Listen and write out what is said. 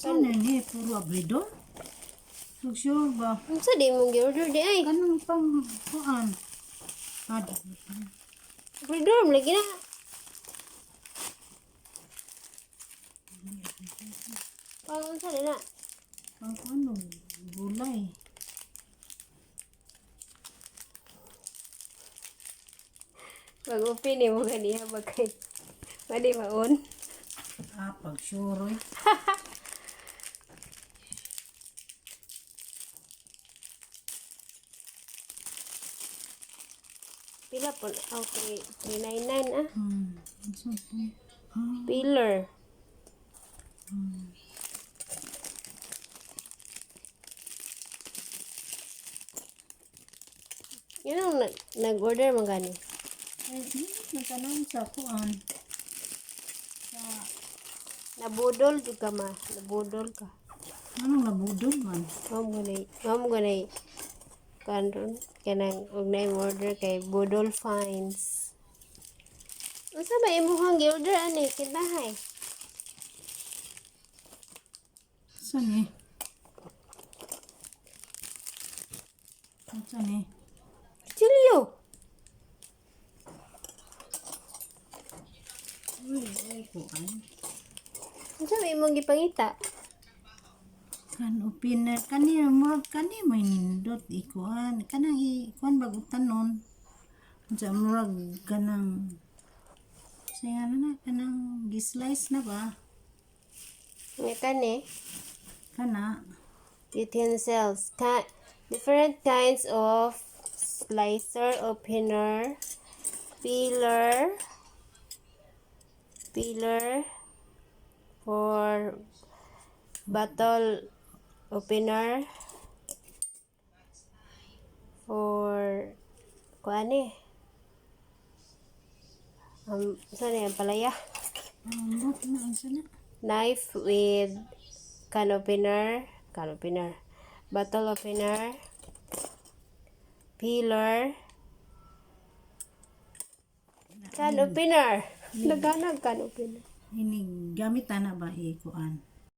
Sana ni puro abridor. So sure ba? Unsa di mo gi-order di ay? Kanang pang kuan. Ada. Abridor lagi na. Pang unsa di na? Pang ano? Gulay. Mag-open ni mo ganiya bagay. Madi maon. Pag sure. Pila po? Oh, 399 ah. So, Pillar. Yun ang nag-order mo gani. nagtanong sa kuan. Sa Nabudol jud ka ma. Nabudol ka. anong nabudol man? Mamo ganay. Kanron kanang og na order kay Budol Finds. Unsa ba imong gi-order ani kintahay? Saan eh? Saan eh? Chilio. Uy, kuan. Unsa ba imong gipangita? Kan opener kani murag kani may nindot ikuan kanang ikuan bago tanon unsa murag kanang saya na kanang gislice na ba Nga kani kana utensils. Different kinds of slicer, opener, peeler for bottle opener for kuani saan yan palaya ambot na unsa na knife with can opener bottle opener peeler can opener naghanag can opener ini gamit na ba ikuan